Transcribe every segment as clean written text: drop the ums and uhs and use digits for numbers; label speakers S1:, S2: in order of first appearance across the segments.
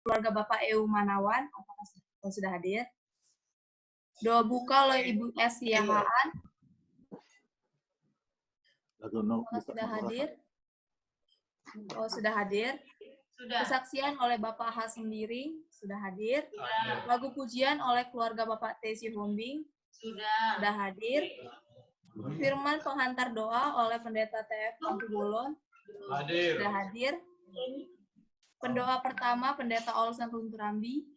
S1: keluarga Bapak Eu Manawan, apakah sudah hadir? Doa buka oleh Ibu S. Yahaan. Apakah sudah hadir? Oh, sudah hadir.
S2: Sudah.
S1: Kesaksian oleh Bapak H. sendiri, sudah hadir. Lagu pujian oleh keluarga Bapak T. Sihombing, sudah hadir. Firman penghantar doa oleh Pendeta TF Angku Bolon, sudah hadir. Pendoa pertama Pendeta Olsen Runturambi,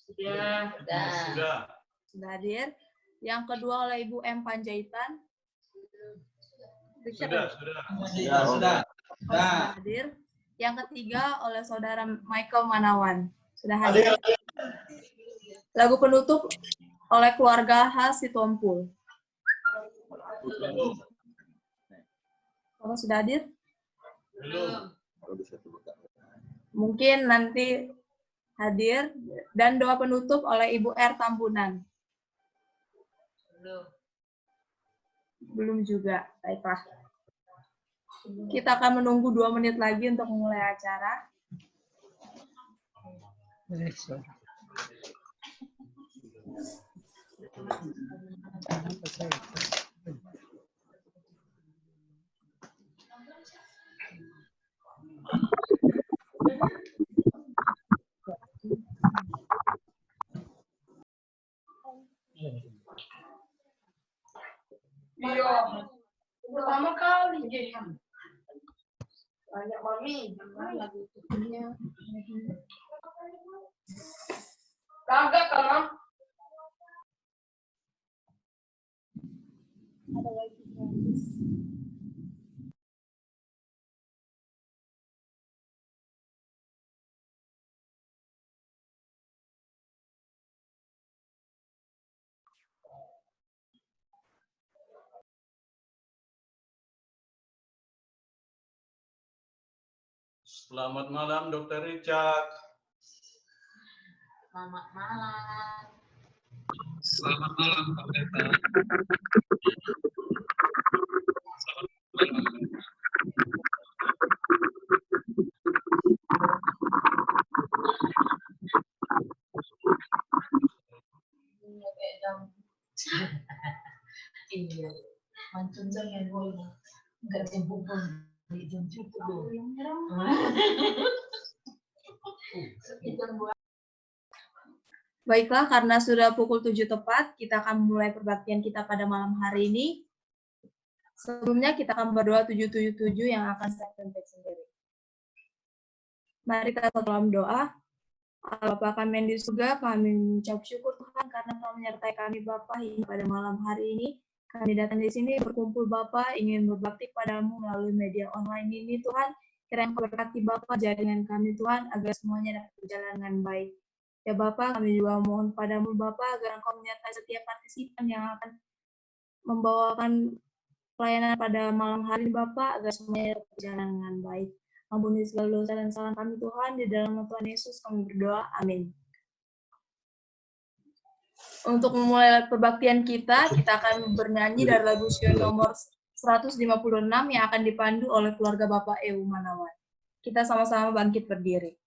S1: sudah hadir. Yang kedua oleh Ibu M. Panjaitan, sudah hadir. Yang ketiga oleh Saudara Michael Manawan, sudah hadir. Lagu penutup oleh keluarga H. Sitompul. Apakah sudah hadir?
S2: Belum.
S1: Mungkin nanti hadir. Dan doa penutup oleh Ibu R. Tambunan. Belum juga. Baiklah. Kita akan menunggu 2 menit lagi untuk memulai acara.
S2: Iya. Pertama kali jadi. Banyak mami. Kagak kan?
S1: Ada lagi gratis.
S3: Selamat malam, Dr. Richard.
S2: Selamat malam.
S3: Selamat malam, Pak Pendeta.
S2: Iya, mancun jangan boleh. Enggak jemput pun. Dijemput dulu.
S1: Baiklah, karena sudah pukul 7 tepat, kita akan memulai perbaktian kita pada malam hari ini. Sebelumnya kita akan berdoa 777 yang akan saya pimpin sendiri. Mari kita dalam doa. Bapa kami yang di surga, kami mengucap syukur Tuhan karena Tuhan menyertai kami Bapa hingga pada malam hari ini. Kami datang di sini berkumpul Bapa, ingin berbakti padamu melalui media online ini Tuhan. Kiranya Kau berkati Bapa jaringan kami Tuhan agar semuanya dapat berjalan dengan baik. Ya Bapa, kami juga mohon padamu Bapa agar Engkau menyertai setiap partisipan yang akan membawakan pelayanan pada malam hari Bapa agar semuanya dapat berjalan dengan baik. Ampuni segala dosa dan kesalahan kami Tuhan, di dalam nama Tuhan Yesus kami berdoa, amin. Untuk memulai perbaktian kita akan bernyanyi dari lagu Sion nomor 156 yang akan dipandu oleh keluarga Bapak Eu Manawan. Kita sama-sama bangkit berdiri.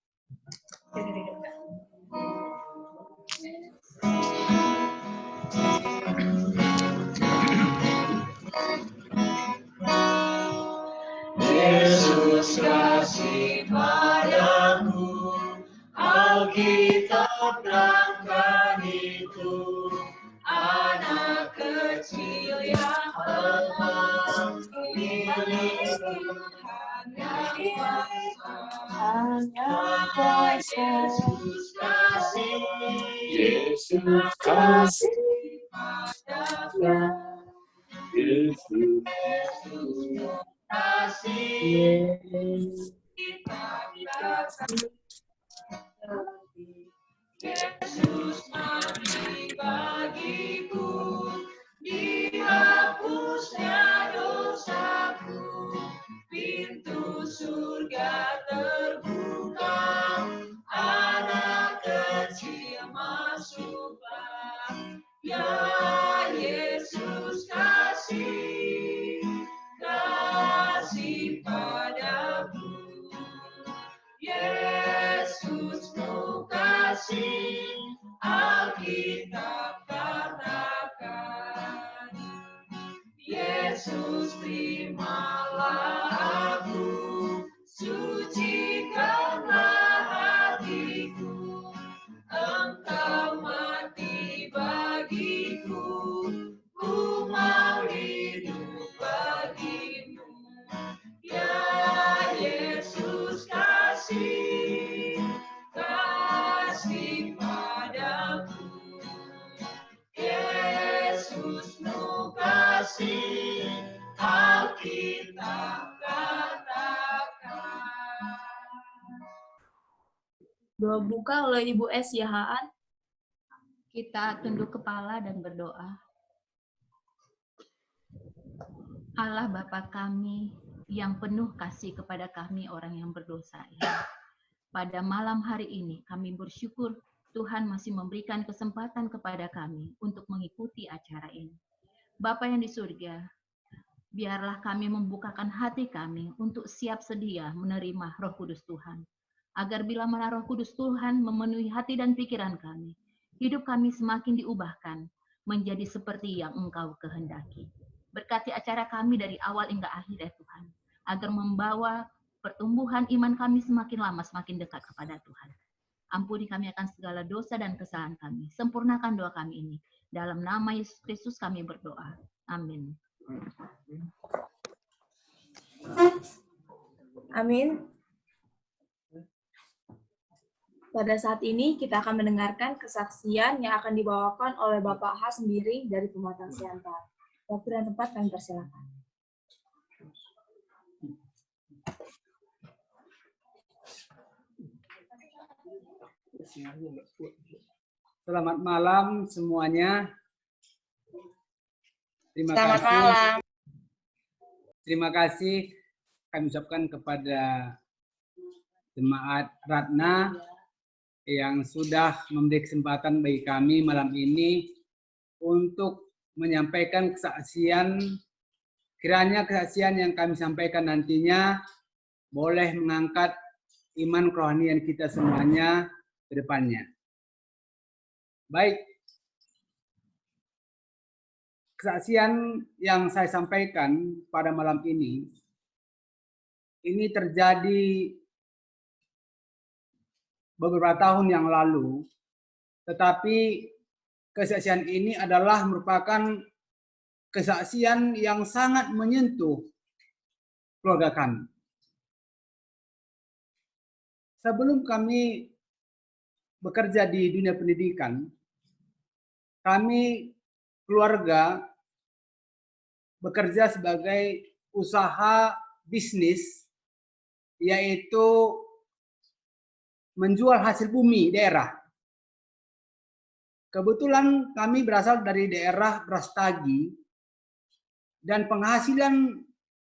S4: Yesus kasih padamu, Alkitab terangkan itu, anak kecil yang lemah, milik Tuhan yang kuasa. Yesus kasih, Yesus kasih padamu, Yesus kasih Yesus mati bagiku, dihapusnya dosaku, pintu surga terbuka, anak kecil masuklah, ya Yesus kasih padaku, Yesus kasih, Alkitab katakan, Yesus terimalah aku, sucikanlah hatiku, Engkau mati bagiku, ku mau hidup bagimu. Ya Yesus kasih, kasih padaku. Yesusmu kasih, Alkitab katakan.
S1: Doa buka oleh Ibu S. Yahaan.
S5: Kita tunduk kepala dan berdoa. Allah Bapa kami yang penuh kasih kepada kami orang yang berdosa ini. Pada malam hari ini kami bersyukur Tuhan masih memberikan kesempatan kepada kami untuk mengikuti acara ini. Bapa yang di surga, biarlah kami membukakan hati kami untuk siap sedia menerima Roh Kudus Tuhan. Agar bila mana Roh Kudus Tuhan memenuhi hati dan pikiran kami, hidup kami semakin diubahkan menjadi seperti yang Engkau kehendaki. Berkati acara kami dari awal hingga akhir ya Tuhan, agar membawa pertumbuhan iman kami semakin lama semakin dekat kepada Tuhan. Ampuni kami akan segala dosa dan kesalahan kami. Sempurnakan doa kami ini. Dalam nama Yesus Kristus kami berdoa. Amin.
S1: Amin. Pada saat ini kita akan mendengarkan kesaksian yang akan dibawakan oleh Bapak H sendiri dari Pematang Siantar. Waktu dan tempat kami persilakan.
S6: Selamat malam semuanya.
S1: Selamat malam.
S6: Terima kasih kami ucapkan kepada Jemaat Ratna yang sudah memberi kesempatan bagi kami malam ini untuk menyampaikan kesaksian. Kiranya kesaksian yang kami sampaikan nantinya boleh mengangkat iman kerohanian kita semuanya ke depannya. Baik, kesaksian yang saya sampaikan pada malam ini terjadi beberapa tahun yang lalu, tetapi kesaksian ini adalah merupakan kesaksian yang sangat menyentuh keluarga kami. Sebelum kami bekerja di dunia pendidikan, kami keluarga bekerja sebagai usaha bisnis, yaitu menjual hasil bumi daerah. Kebetulan kami berasal dari daerah Brastagi dan penghasilan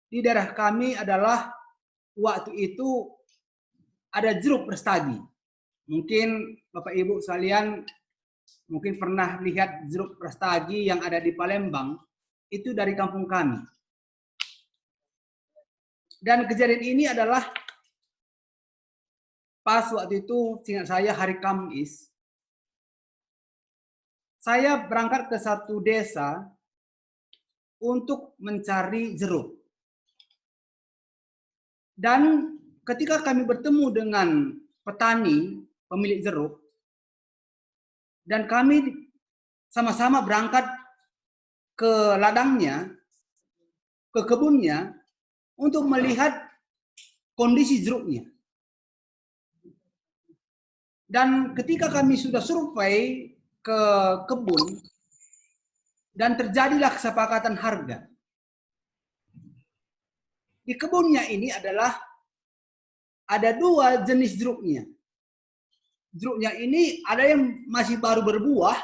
S6: di daerah kami adalah waktu itu ada jeruk Brastagi. Mungkin Bapak Ibu sekalian mungkin pernah lihat jeruk Brastagi yang ada di Palembang, itu dari kampung kami. Dan kejadian ini adalah pas waktu itu, seingat saya hari Kamis, saya berangkat ke satu desa untuk mencari jeruk. Dan ketika kami bertemu dengan petani, pemilik jeruk, dan kami sama-sama berangkat ke ladangnya, ke kebunnya, untuk melihat kondisi jeruknya. Dan ketika kami sudah survei ke kebun, dan terjadilah kesepakatan harga. Di kebunnya ini adalah ada dua jenis jeruknya. Jeruknya ini ada yang masih baru berbuah,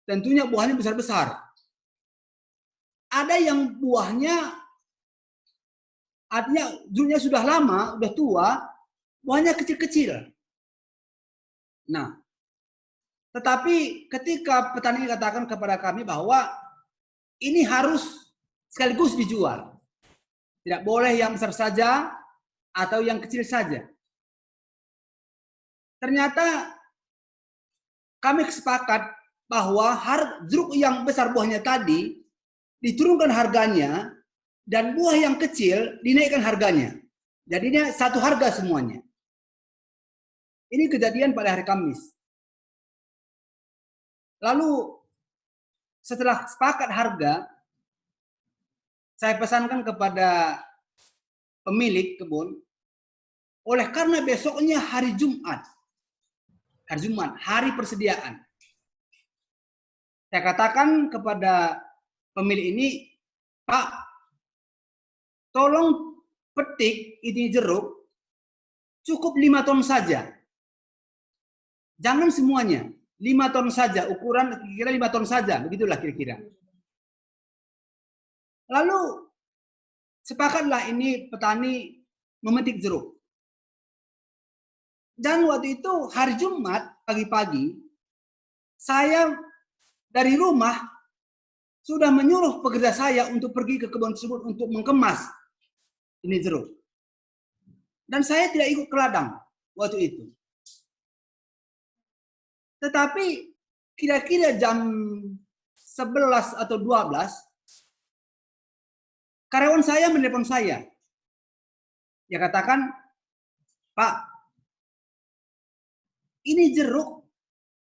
S6: tentunya buahnya besar-besar. Ada yang buahnya, artinya jeruknya sudah lama, sudah tua, buahnya kecil-kecil. Nah, tetapi ketika petani katakan kepada kami bahwa ini harus sekaligus dijual. Tidak boleh yang besar saja atau yang kecil saja. Ternyata kami sepakat bahwa jeruk yang besar buahnya tadi diturunkan harganya dan buah yang kecil dinaikkan harganya. Jadinya satu harga semuanya. Ini kejadian pada hari Kamis. Lalu setelah sepakat harga, saya pesankan kepada pemilik kebun, oleh karena besoknya hari Jumat, hari persediaan. Saya katakan kepada pemilik ini, Pak, tolong petik ini jeruk, cukup 5 ton saja. Jangan semuanya, 5 ton saja, ukuran kira-kira 5 ton saja, begitulah kira-kira. Lalu sepakatlah ini petani memetik jeruk. Dan waktu itu hari Jumat pagi-pagi, saya dari rumah sudah menyuruh pekerja saya untuk pergi ke kebun tersebut untuk mengemas ini jeruk. Dan saya tidak ikut ke ladang waktu itu. Tetapi kira-kira jam 11 atau 12, karyawan saya menelepon saya. Dia katakan, Pak, ini jeruk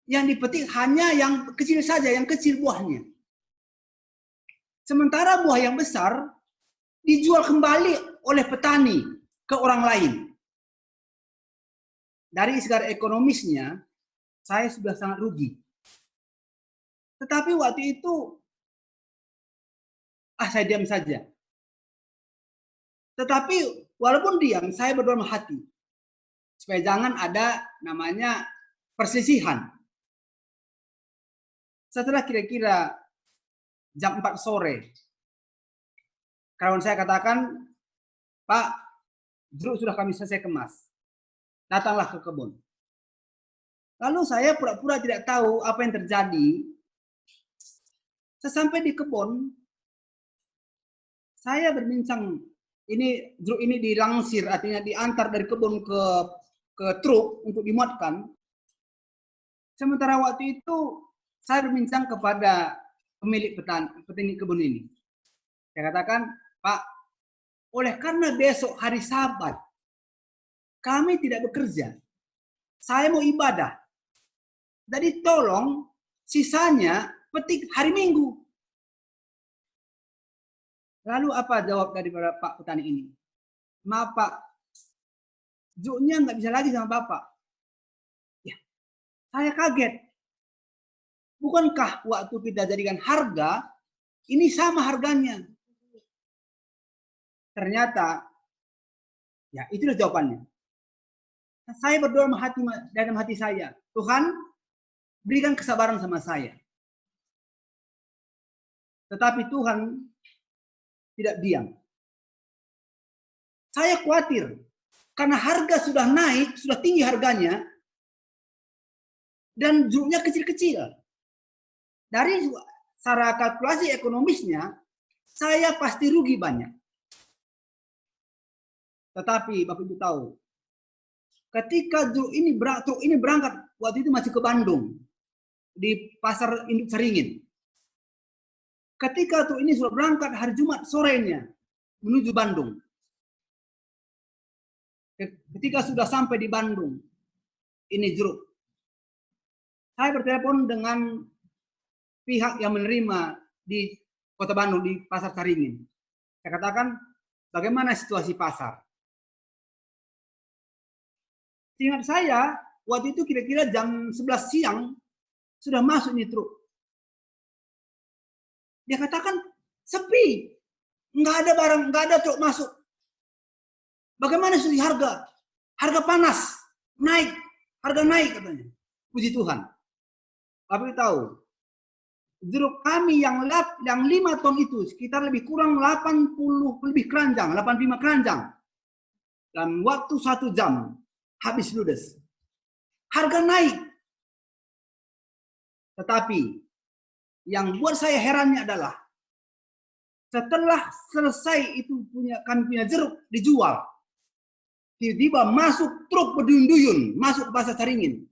S6: yang dipetik hanya yang kecil saja, yang kecil buahnya. Sementara buah yang besar dijual kembali oleh petani ke orang lain. Dari segi ekonomisnya, saya sudah sangat rugi. Tetapi waktu itu, saya diam saja. Tetapi walaupun diam, saya berdoa hati. Supaya jangan ada namanya perselisihan. Setelah kira-kira jam 4 sore, kawan saya katakan, Pak, jeruk sudah kami selesai kemas. Datanglah ke kebun. Lalu saya pura-pura tidak tahu apa yang terjadi. Sesampai di kebun, saya berbincang, ini jeruk ini dilangsir, artinya diantar dari kebun ke truk untuk dimuatkan. Sementara waktu itu saya berbincang kepada pemilik petani kebun ini. Saya katakan, Pak, oleh karena besok hari Sabat, kami tidak bekerja. Saya mau ibadah. Jadi tolong sisanya petik hari Minggu. Lalu apa jawab daripada Pak petani ini? Maaf Pak, jeruknya nggak bisa lagi sama Bapak. Ya, saya kaget. Bukankah waktu kita jadikan harga, ini sama harganya? Ternyata, ya itulah jawabannya. Saya berdoa dalam hati saya, Tuhan berikan kesabaran sama saya. Tetapi Tuhan tidak diam. Saya khawatir karena harga sudah naik, sudah tinggi harganya, dan jeruknya kecil-kecil. Dari secara kalkulasi ekonomisnya, saya pasti rugi banyak. Tetapi Bapak Ibu tahu, ketika truk ini berangkat, waktu itu masih ke Bandung, di pasar induk Saringin. Ketika truk ini sudah berangkat hari Jumat sorenya menuju Bandung. Ketika sudah sampai di Bandung, ini jeruk. Saya bertelepon dengan pihak yang menerima di Kota Bandung, di Pasar Saringin. Saya katakan, bagaimana situasi pasar? Seingat saya, waktu itu kira-kira jam 11 siang, sudah masuk nih truk. Dia katakan, sepi. Nggak ada barang, nggak ada truk masuk. Bagaimana sih harga? Harga panas, naik. Harga naik katanya. Puji Tuhan. Tapi tahu, jeruk kami yang 5 ton itu sekitar lebih kurang 85 keranjang. Dalam waktu 1 jam habis ludes. Harga naik. Tetapi yang buat saya herannya adalah setelah selesai itu kami punya jeruk dijual. Tiba-tiba masuk truk berduyun-duyun masuk ke Pasar Saringin.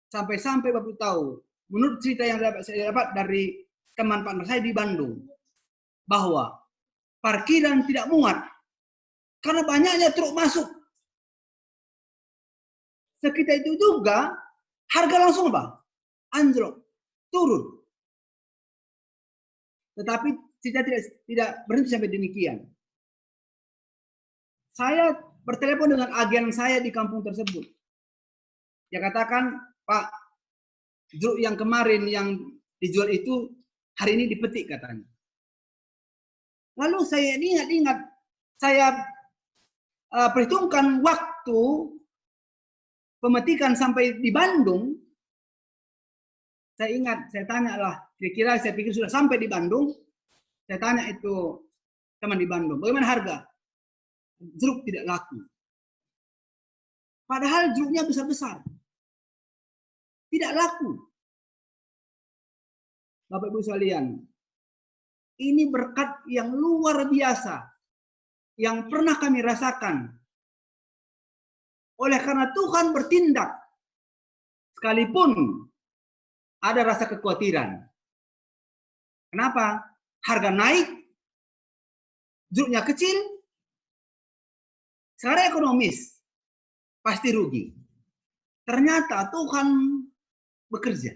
S6: Sampai-sampai Bapak tahu, menurut cerita yang saya dapat dari teman partner saya di Bandung, bahwa parkiran tidak muat karena banyaknya truk masuk. Sekitar itu juga harga langsung apa? Anjlok, turun. Tetapi kita tidak berhenti sampai demikian. Saya bertelepon dengan agen saya di kampung tersebut. Dia katakan, Pak, jeruk yang kemarin yang dijual itu hari ini dipetik katanya. Lalu saya ingat, saya perhitungkan waktu pemetikan sampai di Bandung. Saya ingat, saya tanya lah, kira-kira saya pikir sudah sampai di Bandung. Saya tanya itu teman di Bandung, bagaimana harga? Jeruk tidak laku. Padahal jeruknya besar-besar. Tidak laku. Bapak Ibu sekalian, ini berkat yang luar biasa yang pernah kami rasakan. Oleh karena Tuhan bertindak, sekalipun ada rasa kekhawatiran. Kenapa? Harga naik, jeruknya kecil, secara ekonomis pasti rugi. Ternyata Tuhan bekerja.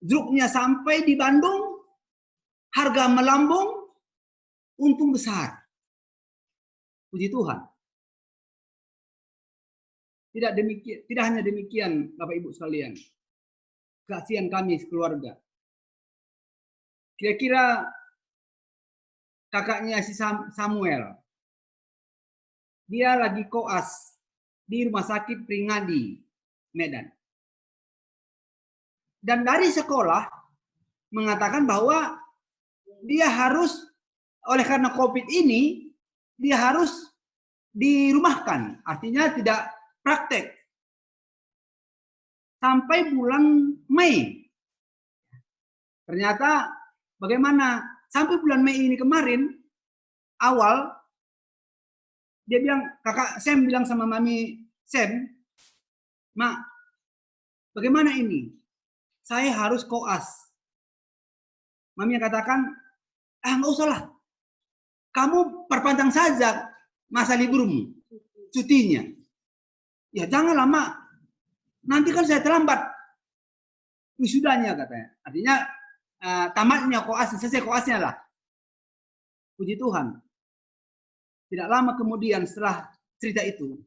S6: Jeruknya sampai di Bandung, harga melambung, untung besar. Puji Tuhan. Tidak hanya demikian, Bapak Ibu sekalian. Kasihan kami sekeluarga. Kira-kira kakaknya si Samuel, dia lagi koas di Rumah Sakit Pringadi, Medan. Dan dari sekolah mengatakan bahwa dia harus, oleh karena COVID ini, dia harus dirumahkan. Artinya tidak praktek. Sampai bulan Mei. Ternyata bagaimana? Sampai bulan Mei ini kemarin, awal, dia bilang, kakak Sam bilang sama mami Sam, Mak, bagaimana ini? Saya harus koas. Mami yang katakan, nggak usah lah. Kamu perpanjang saja masa liburmu, cutinya. Ya janganlah, Mak. Nanti kan saya terlambat wisudanya katanya. Artinya tamatnya koas, selesai koasnya lah. Puji Tuhan. Tidak lama kemudian setelah cerita itu,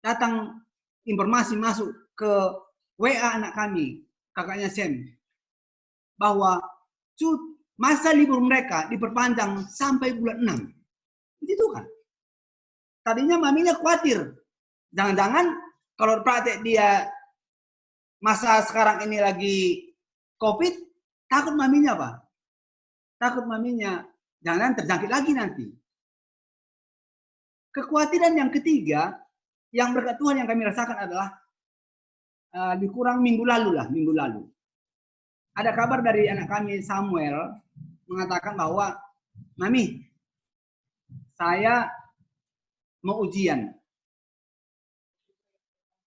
S6: datang informasi masuk ke WA anak kami, kakaknya Sam, bahwa masa libur mereka diperpanjang sampai bulan 6. Puji Tuhan. Tadinya maminya khawatir. Jangan-jangan kalau praktek dia masa sekarang ini lagi COVID, takut maminya apa? Takut maminya jangan terjangkit lagi nanti. Kekhawatiran yang ketiga, yang berkat Tuhan yang kami rasakan adalah dikurang minggu lalu. Ada kabar dari anak kami Samuel mengatakan bahwa, Mami, saya mau ujian.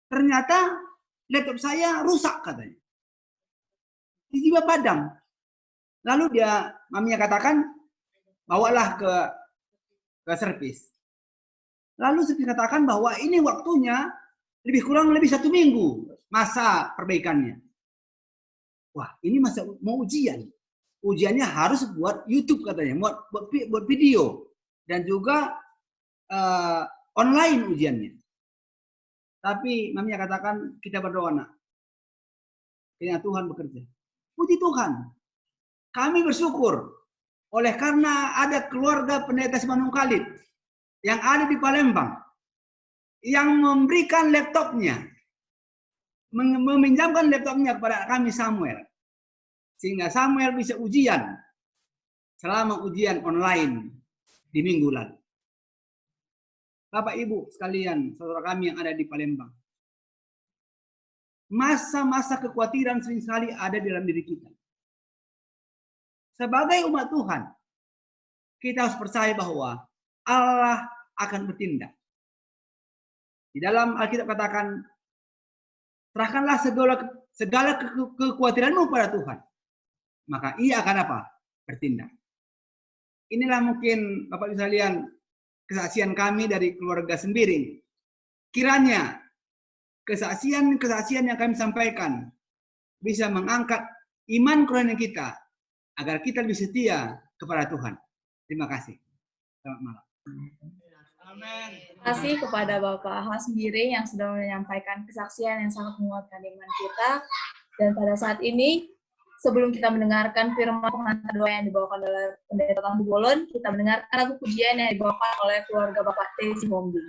S6: Ternyata laptop saya rusak katanya. Tiba-tiba padam. Lalu maminya katakan, bawalah ke servis. Lalu servis katakan bahwa ini waktunya kurang lebih 1 minggu masa perbaikannya. Wah, ini masa mau ujian. Ujiannya harus buat YouTube katanya, buat video. Dan juga online ujiannya. Tapi maminya katakan, kita berdoa nak. Kiranya Tuhan bekerja. Puji Tuhan. Kami bersyukur. Oleh karena ada keluarga pendeta Simanung Khalid yang ada di Palembang. Yang memberikan laptopnya. Meminjamkan laptopnya kepada kami Samuel. Sehingga Samuel bisa ujian. Selama ujian online di minggu lalu. Bapak Ibu sekalian, saudara kami yang ada di Palembang. Masa-masa kekhawatiran seringkali ada di dalam diri kita. Sebagai umat Tuhan, kita harus percaya bahwa Allah akan bertindak. Di dalam Alkitab katakan, serahkanlah segala kekhawatiranmu pada Tuhan. Maka ia akan apa? Bertindak. Inilah mungkin Bapak Ibu sekalian kesaksian kami dari keluarga Sembiring. Kiranya kesaksian yang kami sampaikan bisa mengangkat iman kerohanian kita agar kita lebih setia kepada Tuhan. Terima kasih. Selamat malam.
S3: Amin.
S1: Terima kasih kepada Bapak Ahas Sembiring yang sudah menyampaikan kesaksian yang sangat menguatkan iman kita. Dan pada saat ini, sebelum kita mendengarkan firman pengantar doa yang dibawakan oleh Pendeta Tampu Bolon, kita mendengarkan lagu pujian yang dibawakan oleh keluarga Bapak T. Sihombing.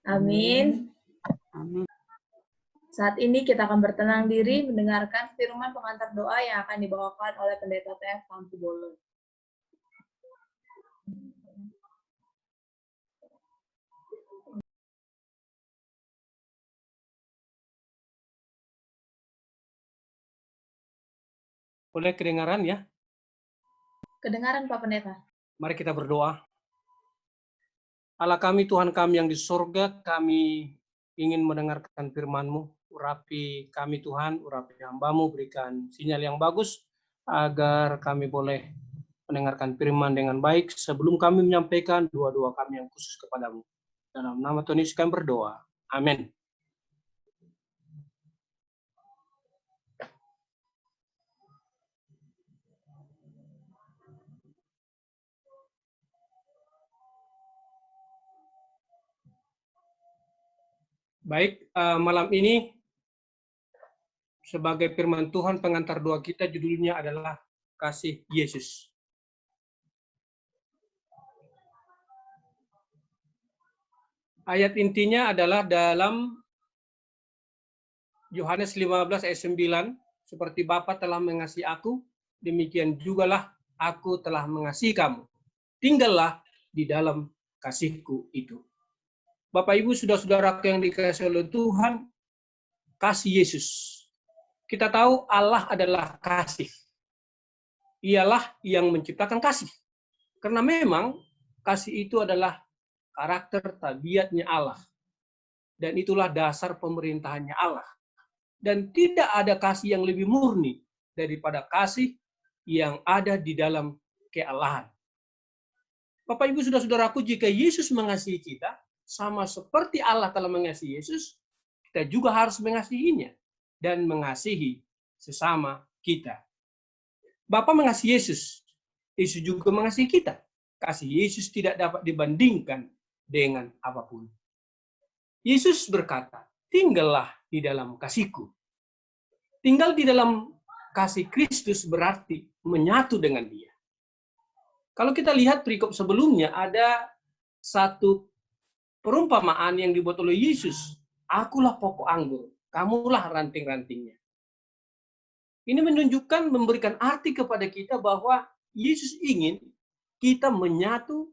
S1: Amin. Saat ini kita akan bertenang diri mendengarkan firman pengantar doa yang akan dibawakan oleh Pendeta TF Tampu Bolon.
S7: Boleh kedengaran ya?
S1: Kedengaran Pak Pendeta.
S7: Mari kita berdoa. Allah kami, Tuhan kami yang di sorga, kami ingin mendengarkan firman-Mu. Urapi kami Tuhan, urapi hamba-Mu, berikan sinyal yang bagus, agar kami boleh mendengarkan firman dengan baik sebelum kami menyampaikan doa-doa kami yang khusus kepadamu. Dalam nama Tuhan Yesus kami berdoa. Amin. Baik, malam ini sebagai firman Tuhan pengantar doa kita judulnya adalah Kasih Yesus. Ayat intinya adalah dalam Yohanes 15 ayat 9, seperti Bapa telah mengasihi aku, demikian jugalah aku telah mengasihi kamu. Tinggallah di dalam kasihku itu. Bapak Ibu, saudara-saudaraku yang dikasihi oleh Tuhan, kasih Yesus. Kita tahu Allah adalah kasih. Ialah yang menciptakan kasih. Karena memang kasih itu adalah karakter tabiatnya Allah. Dan itulah dasar pemerintahannya Allah. Dan tidak ada kasih yang lebih murni daripada kasih yang ada di dalam kealahan. Bapak Ibu saudara-saudaraku, jika Yesus mengasihi kita, sama seperti Allah telah mengasihi Yesus, kita juga harus mengasihinya dan mengasihi sesama kita. Bapa mengasihi Yesus, Yesus juga mengasihi kita. Kasih Yesus tidak dapat dibandingkan dengan apapun. Yesus berkata, tinggallah di dalam kasihku. Tinggal di dalam kasih Kristus berarti menyatu dengan Dia. Kalau kita lihat perikop sebelumnya, ada satu perumpamaan yang dibuat oleh Yesus. Akulah pokok anggur, kamulah ranting-rantingnya. Ini menunjukkan, memberikan arti kepada kita bahwa Yesus ingin kita menyatu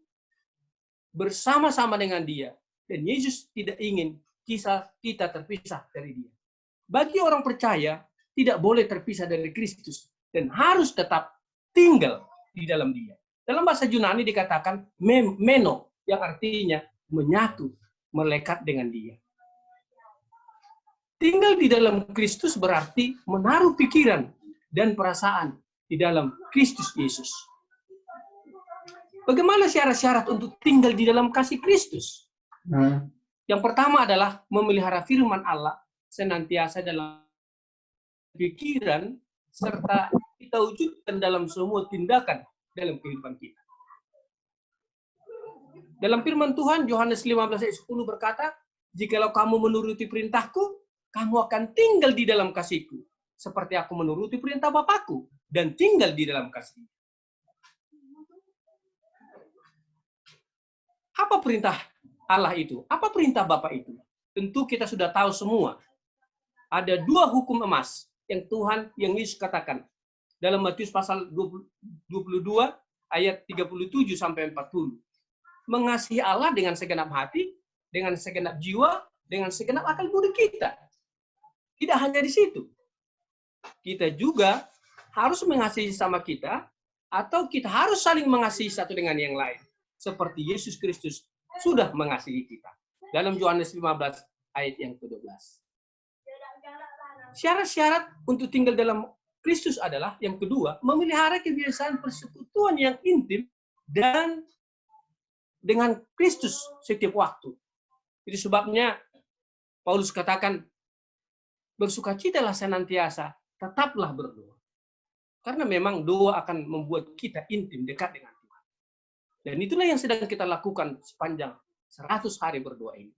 S7: bersama-sama dengan Dia. Dan Yesus tidak ingin kita terpisah dari Dia. Bagi orang percaya, tidak boleh terpisah dari Kristus. Dan harus tetap tinggal di dalam Dia. Dalam bahasa Yunani dikatakan meno, yang artinya menyatu, melekat dengan Dia. Tinggal di dalam Kristus berarti menaruh pikiran dan perasaan di dalam Kristus Yesus. Bagaimana syarat-syarat untuk tinggal di dalam kasih Kristus? Yang pertama adalah memelihara firman Allah senantiasa dalam pikiran, serta kita wujudkan dalam semua tindakan dalam kehidupan kita. Dalam firman Tuhan, Yohanes 15 ayat 10 berkata, jikalau kamu menuruti perintahku, kamu akan tinggal di dalam kasihku, seperti aku menuruti perintah Bapakku, dan tinggal di dalam kasih. Apa perintah Allah itu? Apa perintah Bapa itu? Tentu kita sudah tahu semua. Ada dua hukum emas yang Yesus katakan. Dalam Matius pasal 22 ayat 37 sampai 40. Mengasihi Allah dengan segenap hati, dengan segenap jiwa, dengan segenap akal budi kita. Tidak hanya di situ. Kita juga harus mengasihi sama kita, atau kita harus saling mengasihi satu dengan yang lain. Seperti Yesus Kristus sudah mengasihi kita. Dalam Yohanes 15 ayat yang ke-12. Syarat-syarat untuk tinggal dalam Kristus adalah, yang kedua, memelihara kebiasaan persekutuan yang intim dan dengan Kristus setiap waktu. Itu sebabnya Paulus katakan, bersukacitalah senantiasa, tetaplah berdoa. Karena memang doa akan membuat kita intim, dekat dengan Tuhan. Dan itulah yang sedang kita lakukan sepanjang 100 hari berdoa ini.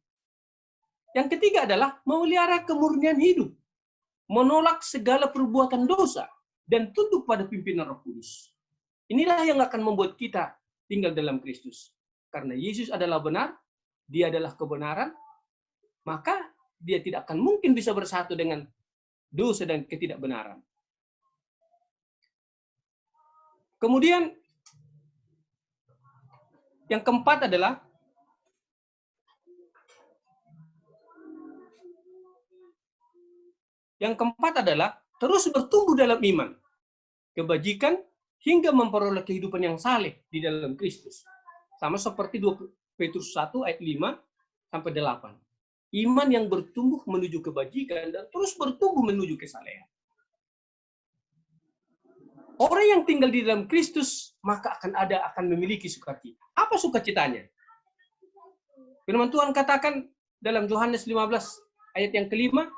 S7: Yang ketiga adalah memelihara kemurnian hidup. Menolak segala perbuatan dosa, dan tunduk pada pimpinan Roh Kudus. Inilah yang akan membuat kita tinggal dalam Kristus. Karena Yesus adalah benar, Dia adalah kebenaran, maka Dia tidak akan mungkin bisa bersatu dengan dosa dan ketidakbenaran. Kemudian, yang keempat adalah terus bertumbuh dalam iman, kebajikan, hingga memperoleh kehidupan yang saleh di dalam Kristus. Sama seperti 2 Petrus 1 ayat 5 sampai 8. Iman yang bertumbuh menuju kebajikan dan terus bertumbuh menuju kesalehan. Orang yang tinggal di dalam Kristus maka akan memiliki sukacita. Apa sukacitanya? Firman Tuhan katakan dalam Yohanes 15 ayat yang ke-5,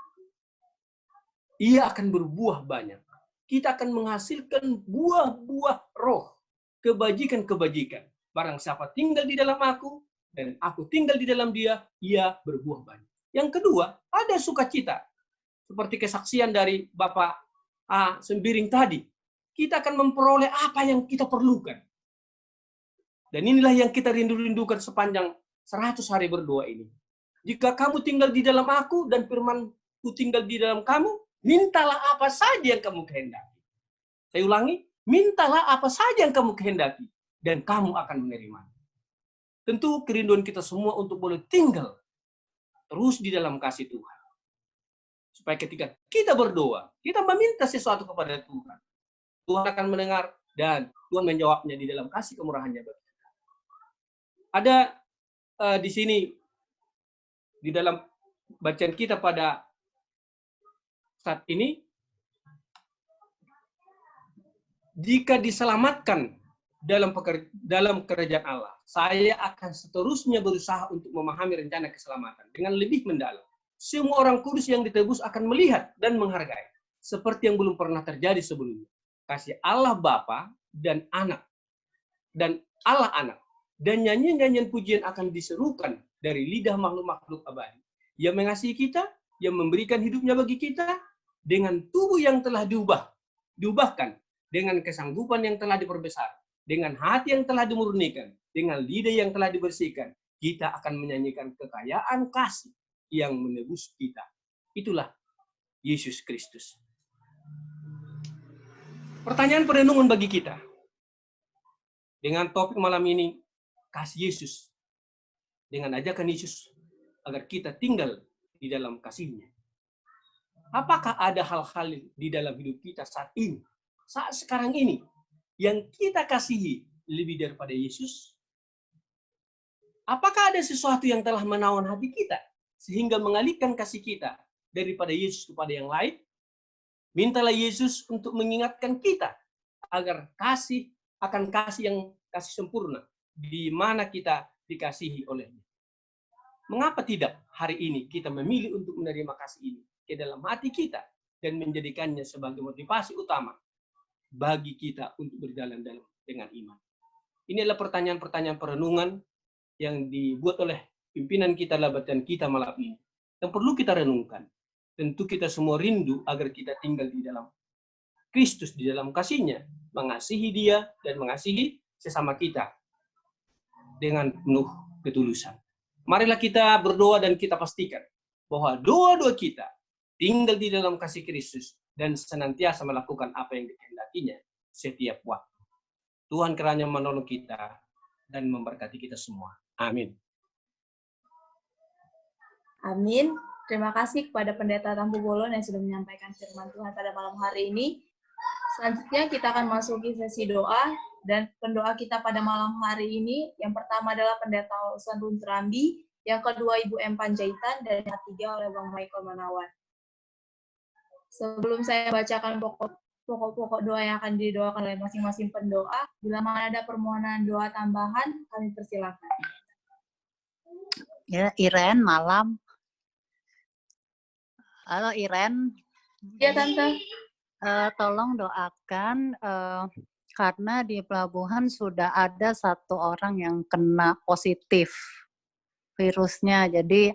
S7: ia akan berbuah banyak. Kita akan menghasilkan buah-buah roh, kebajikan-kebajikan. Barang siapa tinggal di dalam aku, dan aku tinggal di dalam dia, ia berbuah banyak. Yang kedua, ada sukacita. Seperti kesaksian dari Bapak Sembiring tadi. Kita akan memperoleh apa yang kita perlukan. Dan inilah yang kita rindu-rindukan sepanjang 100 hari berdoa ini. Jika kamu tinggal di dalam aku, dan firman-Ku tinggal di dalam kamu, mintalah apa saja yang kamu kehendaki. Saya ulangi, mintalah apa saja yang kamu kehendaki, dan kamu akan menerimanya. Tentu kerinduan kita semua untuk boleh tinggal terus di dalam kasih Tuhan. Supaya ketika kita berdoa, kita meminta sesuatu kepada Tuhan, Tuhan akan mendengar dan Tuhan menjawabnya di dalam kasih kemurahan-Nya bagi kita. Ada di sini, di dalam bacaan kita pada saat ini, jika diselamatkan dalam kerajaan Allah. Saya akan seterusnya berusaha untuk memahami rencana keselamatan dengan lebih mendalam. Semua orang kudus yang ditebus akan melihat dan menghargai seperti yang belum pernah terjadi sebelumnya. Kasih Allah Bapa dan Anak dan Allah Anak dan nyanyian-nyanyian pujian akan diserukan dari lidah makhluk-makhluk abadi yang mengasihi kita, yang memberikan hidupnya bagi kita dengan tubuh yang telah diubahkan dengan kesanggupan yang telah diperbesar, dengan hati yang telah dimurnikan, dengan lidah yang telah dibersihkan. Kita akan menyanyikan kekayaan kasih yang menebus kita. Itulah Yesus Kristus. Pertanyaan perenungan bagi kita dengan topik malam ini, kasih Yesus, dengan ajakan Yesus agar kita tinggal di dalam kasih-Nya. Apakah ada hal-hal di dalam hidup kita saat ini, saat sekarang ini, yang kita kasihi lebih daripada Yesus? Apakah ada sesuatu yang telah menawan hati kita, sehingga mengalihkan kasih kita daripada Yesus kepada yang lain? Mintalah Yesus untuk mengingatkan kita agar kasih akan kasih yang kasih sempurna, di mana kita dikasihi oleh-Nya. Mengapa tidak hari ini kita memilih untuk menerima kasih ini ke dalam hati kita dan menjadikannya sebagai motivasi utama bagi kita untuk berjalan dengan iman? Ini adalah pertanyaan-pertanyaan perenungan yang dibuat oleh pimpinan kita, labatan kita malam ini, yang perlu kita renungkan. Tentu kita semua rindu agar kita tinggal di dalam Kristus, di dalam kasih-Nya, mengasihi Dia dan mengasihi sesama kita dengan penuh ketulusan. Marilah kita berdoa dan kita pastikan bahwa doa-doa kita tinggal di dalam kasih Kristus dan senantiasa melakukan apa yang dikehendakinya setiap waktu. Tuhan kiranya menolong kita dan memberkati kita semua. Amin.
S1: Amin. Terima kasih kepada Pendeta Tampu Bolon yang sudah menyampaikan firman Tuhan pada malam hari ini. Selanjutnya kita akan masuki sesi doa, dan pendoa kita pada malam hari ini, yang pertama adalah Pendeta Olsen Runterambi, yang kedua Ibu M. Panjaitan, dan yang ketiga oleh Bang Michael Manawan. Sebelum saya bacakan pokok-pokok doa yang akan didoakan oleh masing-masing pendoa, bila mana ada permohonan doa tambahan, kami persilakan.
S8: Ya, Iren, malam. Halo Iren.
S1: Ya, Tante.
S8: Tolong doakan karena di pelabuhan sudah ada 1 orang yang kena positif virusnya. Jadi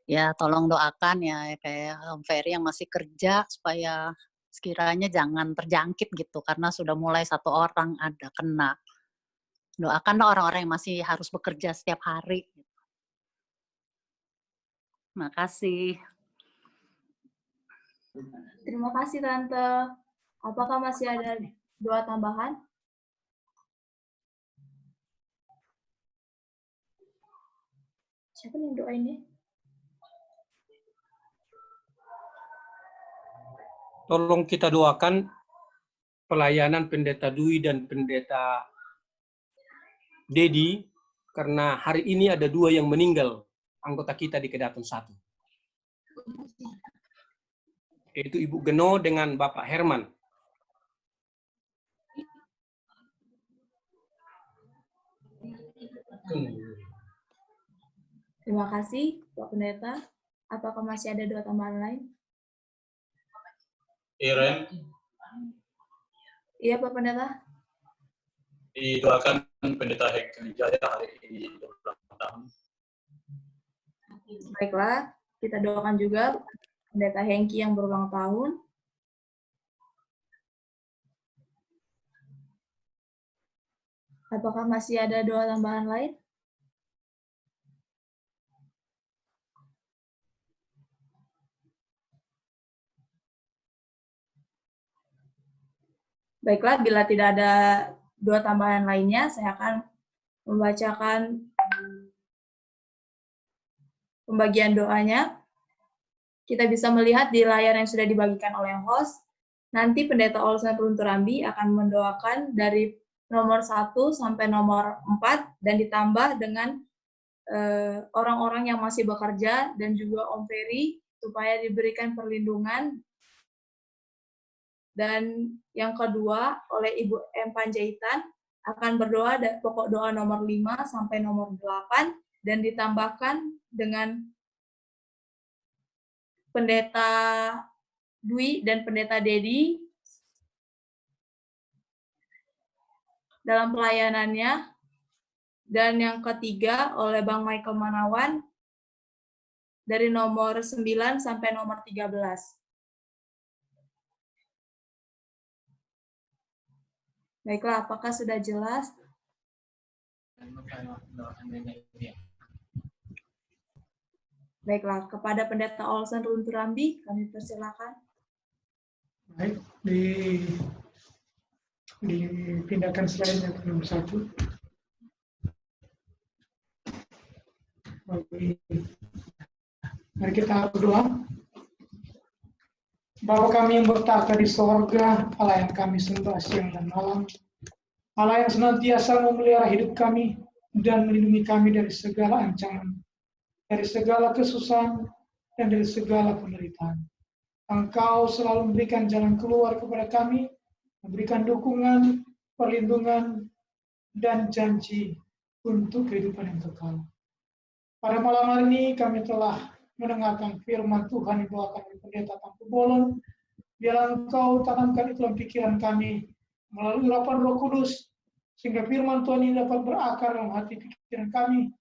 S8: ya tolong doakan ya kayak Om Ferry yang masih kerja supaya sekiranya jangan terjangkit gitu karena sudah mulai 1 orang ada kena. Doakan orang-orang yang masih harus bekerja setiap hari. Terima kasih.
S1: Terima kasih, Tante. Apakah masih ada doa tambahan? Siapa yang doa ini?
S7: Tolong kita doakan pelayanan Pendeta Dwi dan Pendeta Dedi, karena hari ini ada 2 yang meninggal, anggota kita di Kedaton 1. Yaitu Ibu Geno dengan Bapak Herman.
S1: Terima kasih, Pak Pendeta. Apakah masih ada doa tambahan lain?
S3: Iren,
S1: Iya, Pak Pendeta.
S3: didoakan Pendeta Hengki Wijaya hari ini berulang tahun.
S1: Baiklah, kita doakan juga Pendeta Hengki yang berulang tahun. Apakah masih ada doa tambahan lain? Baiklah, bila tidak ada doa tambahan lainnya, saya akan membacakan pembagian doanya. Kita bisa melihat di layar yang sudah dibagikan oleh host. Nanti Pendeta Olsen Runterambi akan mendoakan dari nomor 1 sampai nomor 4 dan ditambah dengan orang-orang yang masih bekerja dan juga Om Ferry supaya diberikan perlindungan. Dan yang kedua oleh Ibu M. Panjaitan akan berdoa pokok doa nomor 5 sampai nomor 8 dan ditambahkan dengan Pendeta Dwi dan Pendeta Dedi dalam pelayanannya. Dan yang ketiga oleh Bang Michael Manawan dari nomor 9 sampai nomor 13. Baiklah, apakah sudah jelas? Baiklah, kepada Pendeta Olsen Runturambi, kami persilakan.
S9: Baik, dipindahkan slide-nya ke nomor 1. Mari kita berdoa. Bapa kami yang bertata di sorga, Allah yang kami sembah siang dan malam, Allah yang senantiasa memelihara hidup kami dan melindungi kami dari segala ancaman, dari segala kesusahan, dan dari segala penderitaan. Engkau selalu memberikan jalan keluar kepada kami, memberikan dukungan, perlindungan, dan janji untuk kehidupan yang kekal. Pada malam hari ini kami telah mendengarkan firman Tuhan yang dibawakan oleh Pendeta Tampu Bolon. Biarlah Engkau tanamkan itu dalam pikiran kami melalui urapan Roh Kudus, sehingga firman Tuhan ini dapat berakar dalam hati pikiran kami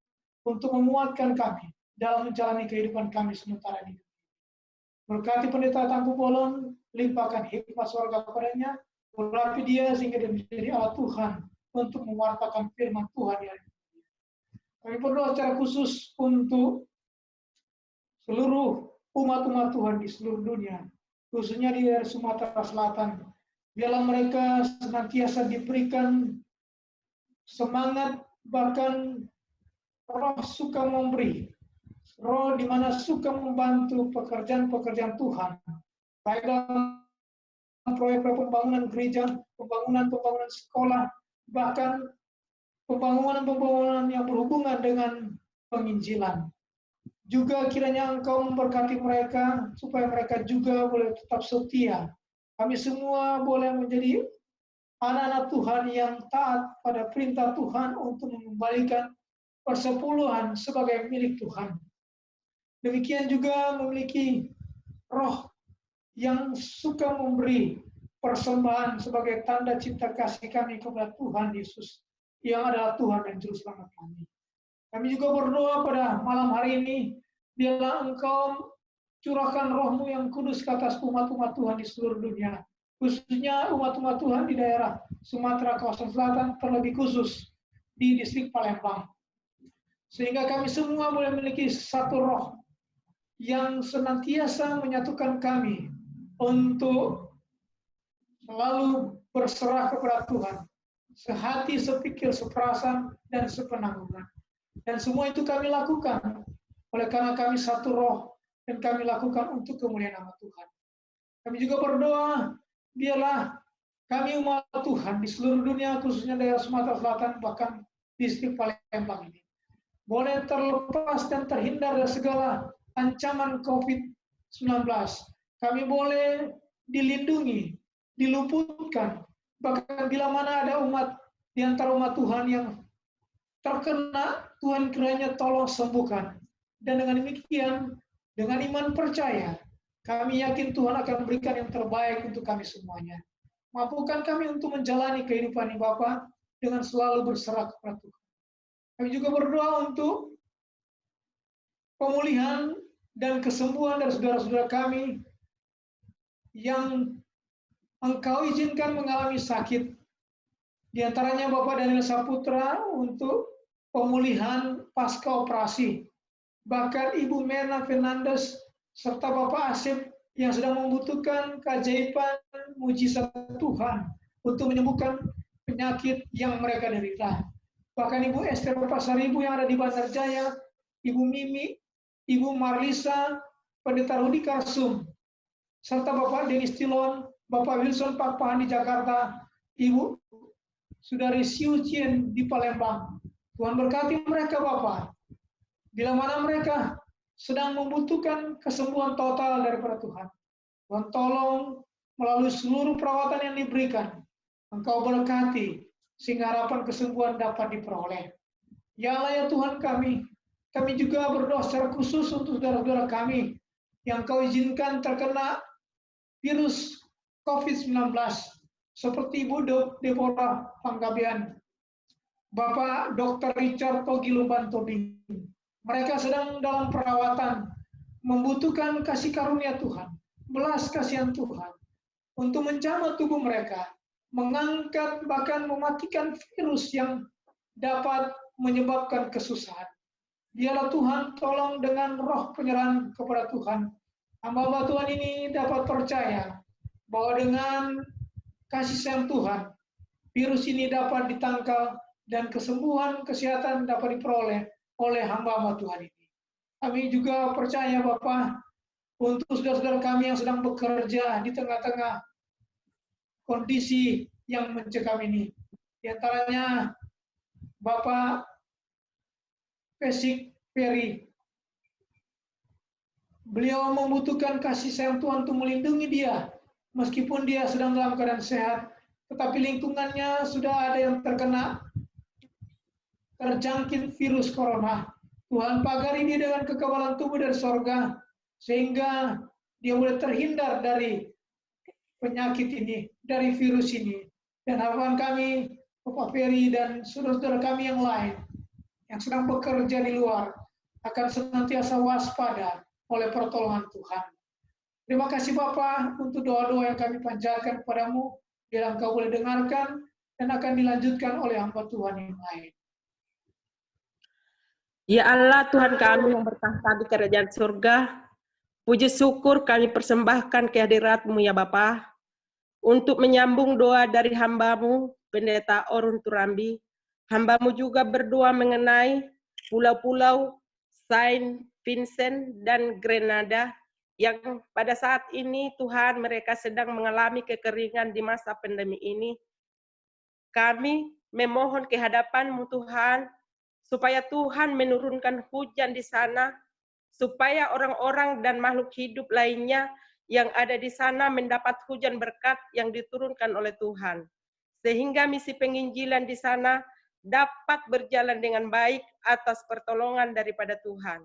S9: untuk memuatkan kami dalam menjalani kehidupan kami sementara ini. Berkati Pendeta Tampu Bolon, limpahkan hikmat surga kepadanya, urapi dia sehingga dia menjadi alat Tuhan untuk mewartakan firman Tuhan yang kami berdoa secara khusus untuk seluruh umat-umat Tuhan di seluruh dunia, khususnya di daerah Sumatera Selatan. Biarlah mereka senantiasa diberikan semangat, bahkan roh suka memberi, roh di mana suka membantu pekerjaan-pekerjaan Tuhan, baik dalam proyek-proyek pembangunan gereja, pembangunan sekolah, bahkan pembangunan yang berhubungan dengan penginjilan. Juga kiranya Engkau memberkati mereka, supaya mereka juga boleh tetap setia. Kami semua boleh menjadi anak-anak Tuhan yang taat pada perintah Tuhan untuk mengembalikan persepuluhan sebagai milik Tuhan. Demikian juga memiliki roh yang suka memberi persembahan sebagai tanda cinta kasih kami kepada Tuhan Yesus, yang adalah Tuhan dan Juru Selamat kami. Kami juga berdoa pada malam hari ini, biarlah Engkau curahkan roh-Mu yang kudus ke atas umat-umat Tuhan di seluruh dunia, khususnya umat-umat Tuhan di daerah Sumatera kawasan selatan, terlebih khusus di distrik Palembang. Sehingga kami semua boleh memiliki satu roh yang senantiasa menyatukan kami untuk selalu berserah kepada Tuhan, sehati, sepikir, seperasaan, dan sepenanggungan. Dan semua itu kami lakukan oleh karena kami satu roh, dan kami lakukan untuk kemuliaan nama Tuhan. Kami juga berdoa, biarlah kami umat Tuhan di seluruh dunia, khususnya daerah Sumatera Selatan, bahkan distrik Palembang ini, boleh terlepas dan terhindar dari segala ancaman COVID-19. Kami boleh dilindungi, diluputkan, bahkan bila mana ada umat di antara umat Tuhan yang terkena, Tuhan kiranya tolong sembuhkan. Dan dengan demikian, dengan iman percaya, kami yakin Tuhan akan memberikan yang terbaik untuk kami semuanya. Mampukan kami untuk menjalani kehidupan ini Bapa dengan selalu berserah kepada Tuhan. Kami juga berdoa untuk pemulihan dan kesembuhan dari saudara-saudara kami yang Engkau izinkan mengalami sakit. Di antaranya Bapak Daniel Saputra untuk pemulihan pasca operasi. Bahkan Ibu Mena Fernandes serta Bapak Asif yang sedang membutuhkan keajaiban mujizat Tuhan untuk menyembuhkan penyakit yang mereka derita. Bahkan Ibu Esther Pasaribu yang ada di Banjarjaya, Ibu Mimi, Ibu Marlisa, Pendeta Rudi Karsum, serta Bapak Denis Tilon, Bapak Wilson Pakpahan di Jakarta, Ibu Saudari Siu Chien di Palembang. Tuhan berkati mereka Bapak. Bila mana mereka sedang membutuhkan kesembuhan total daripada Tuhan, Tuhan tolong melalui seluruh perawatan yang diberikan. Engkau berkati sehingga harapan kesembuhan dapat diperoleh. Ya Allah ya Tuhan kami juga berdoa secara khusus untuk saudara-saudara kami yang Kau izinkan terkena virus COVID-19 seperti Ibu Deborah Panggabean, Bapak Dr. Richard Togilumban Tobing. Mereka sedang dalam perawatan, membutuhkan kasih karunia Tuhan, belas kasihan Tuhan untuk menjamah tubuh mereka, mengangkat bahkan mematikan virus yang dapat menyebabkan kesusahan. Biarlah Tuhan tolong dengan roh penyerahan kepada Tuhan. Hamba-hamba Tuhan ini dapat percaya bahwa dengan kasih sayang Tuhan, virus ini dapat ditangkal dan kesembuhan, kesehatan dapat diperoleh oleh hamba-hamba Tuhan ini. Kami juga percaya Bapak untuk saudara-saudara kami yang sedang bekerja di tengah-tengah kondisi yang mencekam ini. Di antaranya Bapak Pesik Ferry. Beliau membutuhkan kasih sayang Tuhan untuk melindungi dia. Meskipun dia sedang dalam keadaan sehat, tetapi lingkungannya sudah ada yang terjangkit virus corona. Tuhan pagari dia dengan kekebalan tubuh dari sorga, sehingga dia boleh terhindar dari penyakit ini, dari virus ini. Dan harapan kami, Bapak Ferry dan saudara-saudara kami yang lain, yang sedang bekerja di luar, akan senantiasa waspada oleh pertolongan Tuhan. Terima kasih Bapak untuk doa-doa yang kami panjatkan kepadamu, biar Engkau boleh dengarkan dan akan dilanjutkan oleh hamba Tuhan yang lain.
S10: Ya Allah Tuhan kami yang bertahta di kerajaan surga, puji syukur kami persembahkan kehadirat-Mu ya Bapa, untuk menyambung doa dari hamba-Mu, Pendeta Orun Turambi. Hamba-Mu juga berdoa mengenai pulau-pulau Saint Vincent dan Grenada, yang pada saat ini Tuhan mereka sedang mengalami kekeringan di masa pandemi ini. Kami memohon kehadapan-Mu Tuhan, supaya Tuhan menurunkan hujan di sana, supaya orang-orang dan makhluk hidup lainnya yang ada di sana mendapat hujan berkat yang diturunkan oleh Tuhan. Sehingga misi penginjilan di sana dapat berjalan dengan baik atas pertolongan daripada Tuhan.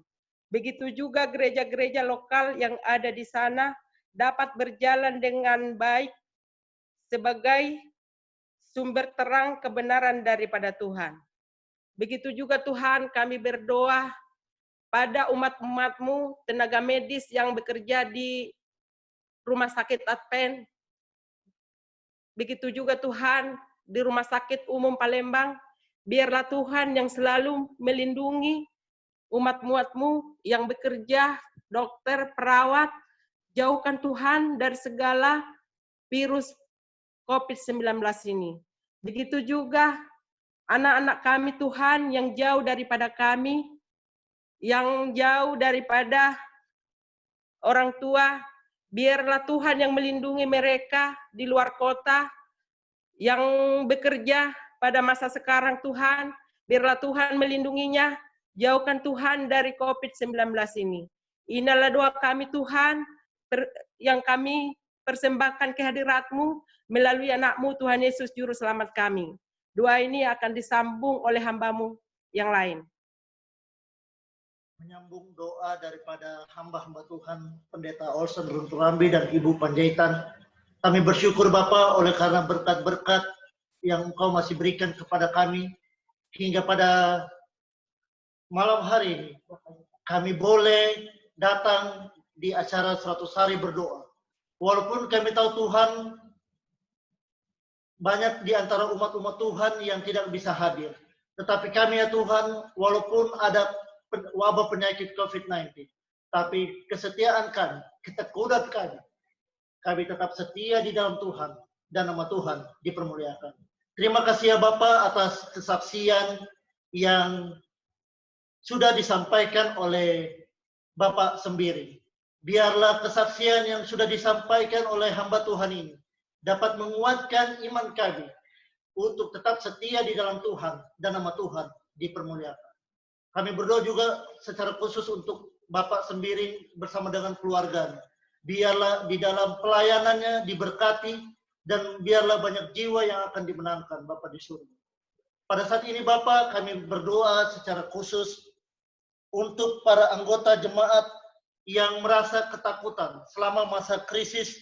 S10: Begitu juga gereja-gereja lokal yang ada di sana dapat berjalan dengan baik sebagai sumber terang kebenaran daripada Tuhan. Begitu juga Tuhan kami berdoa pada umat-umat-Mu, tenaga medis yang bekerja di Rumah Sakit Advent. Begitu juga Tuhan di Rumah Sakit Umum Palembang. Biarlah Tuhan yang selalu melindungi umat-umat-Mu yang bekerja, dokter, perawat. Jauhkan Tuhan dari segala virus COVID-19 ini. Begitu juga anak-anak kami Tuhan yang jauh daripada kami, yang jauh daripada orang tua, biarlah Tuhan yang melindungi mereka di luar kota, yang bekerja pada masa sekarang Tuhan, biarlah Tuhan melindunginya, jauhkan Tuhan dari COVID-19 ini. Inilah doa kami Tuhan, yang kami persembahkan kehadirat-Mu melalui anak-Mu Tuhan Yesus Juru Selamat kami. Doa ini akan disambung oleh hamba-Mu yang lain.
S11: Menyambung doa daripada hamba-hamba Tuhan, Pendeta Olsen Runturambi dan Ibu Panjaitan. Kami bersyukur Bapa oleh karena berkat-berkat yang Engkau masih berikan kepada kami. Hingga pada malam hari ini, kami boleh datang di acara 100 hari berdoa. Walaupun kami tahu Tuhan, banyak di antara umat-umat Tuhan yang tidak bisa hadir. Tetapi kami ya Tuhan, walaupun ada wabah penyakit COVID-19, tapi kesetiaan kami, ketekunan kami tetap setia di dalam Tuhan, dan nama Tuhan dipermuliakan. Terima kasih ya Bapa atas kesaksian yang sudah disampaikan oleh Bapak Sembiri. Biarlah kesaksian yang sudah disampaikan oleh hamba Tuhan ini dapat menguatkan iman kami untuk tetap setia di dalam Tuhan dan nama Tuhan dipermuliakan. Kami berdoa juga secara khusus untuk Bapak Sembiri bersama dengan keluarganya. Biarlah di dalam pelayanannya diberkati dan biarlah banyak jiwa yang akan dimenangkan Bapak di surga. Pada saat ini Bapak, kami berdoa secara khusus untuk para anggota jemaat yang merasa ketakutan selama masa krisis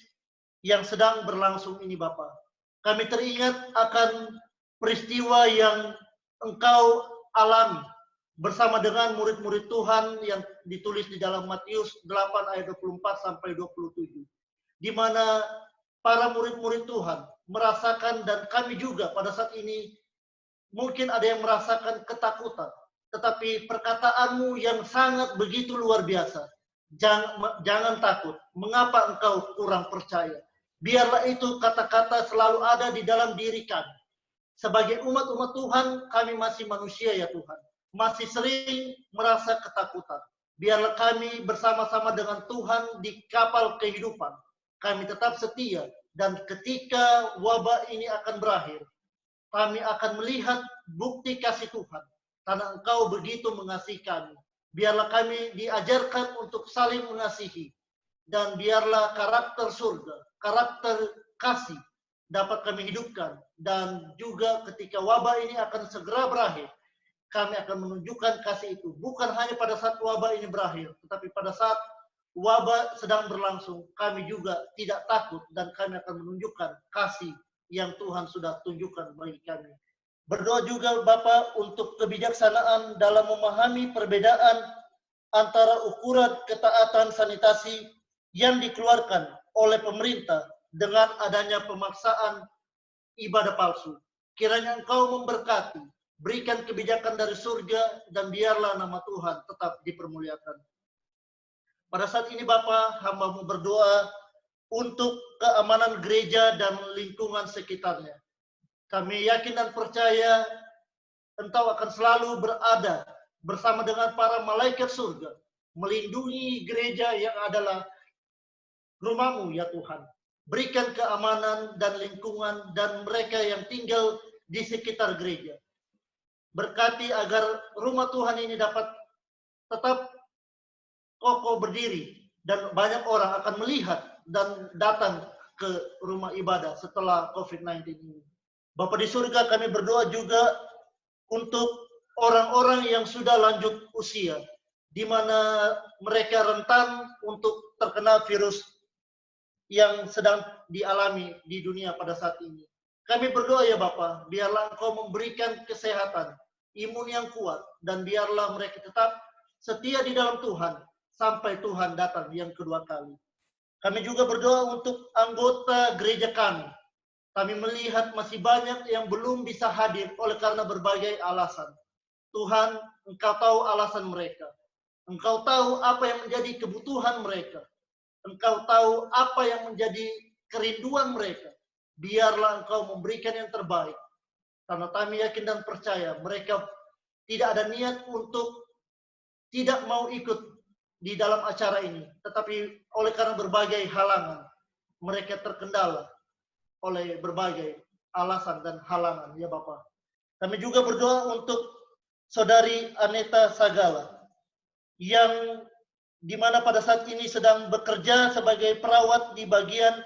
S11: yang sedang berlangsung ini Bapak. Kami teringat akan peristiwa yang Engkau alami bersama dengan murid-murid Tuhan yang ditulis di dalam Matius 8 ayat 24 sampai 27. Di mana para murid-murid Tuhan merasakan, dan kami juga pada saat ini mungkin ada yang merasakan ketakutan. Tetapi perkataanmu yang sangat begitu luar biasa. Jangan takut. Mengapa engkau kurang percaya? Biarlah itu kata-kata selalu ada di dalam diri kami. Sebagai umat-umat Tuhan, kami masih manusia ya Tuhan. Masih sering merasa ketakutan. Biarlah kami bersama-sama dengan Tuhan di kapal kehidupan. Kami tetap setia. Dan ketika wabah ini akan berakhir, kami akan melihat bukti kasih Tuhan. Karena Engkau begitu mengasihi kami. Biarlah kami diajarkan untuk saling mengasihi. Dan biarlah karakter surga, karakter kasih dapat kami hidupkan. Dan juga ketika wabah ini akan segera berakhir, kami akan menunjukkan kasih itu. Bukan hanya pada saat wabah ini berakhir, tetapi pada saat wabah sedang berlangsung, kami juga tidak takut dan kami akan menunjukkan kasih yang Tuhan sudah tunjukkan bagi kami. Berdoa juga Bapak untuk kebijaksanaan dalam memahami perbedaan antara ukuran ketaatan sanitasi yang dikeluarkan oleh pemerintah dengan adanya pemaksaan ibadah palsu. Kiranya Engkau memberkati, berikan kebijakan dari surga, dan biarlah nama Tuhan tetap dipermuliakan. Pada saat ini Bapa, hamba-Mu berdoa untuk keamanan gereja dan lingkungan sekitarnya. Kami yakin dan percaya Engkau akan selalu berada bersama dengan para malaikat surga, melindungi gereja yang adalah rumah-Mu ya Tuhan. Berikan keamanan dan lingkungan dan mereka yang tinggal di sekitar gereja. Berkati agar rumah Tuhan ini dapat tetap kokoh berdiri dan banyak orang akan melihat dan datang ke rumah ibadah setelah COVID-19 ini. Bapa di surga, kami berdoa juga untuk orang-orang yang sudah lanjut usia, di mana mereka rentan untuk terkena virus yang sedang dialami di dunia pada saat ini. Kami berdoa ya Bapa, biarlah Engkau memberikan kesehatan, imun yang kuat, dan biarlah mereka tetap setia di dalam Tuhan sampai Tuhan datang yang kedua kali. Kami juga berdoa untuk anggota gereja kami. Kami melihat masih banyak yang belum bisa hadir oleh karena berbagai alasan. Tuhan, Engkau tahu alasan mereka. Engkau tahu apa yang menjadi kebutuhan mereka. Engkau tahu apa yang menjadi kerinduan mereka. Biarlah Engkau memberikan yang terbaik. Karena kami yakin dan percaya mereka tidak ada niat untuk tidak mau ikut di dalam acara ini. Tetapi oleh karena berbagai halangan, mereka terkendala oleh berbagai alasan dan halangan ya Bapak. Kami juga berdoa untuk Saudari Aneta Sagala yang dimana pada saat ini sedang bekerja sebagai perawat di bagian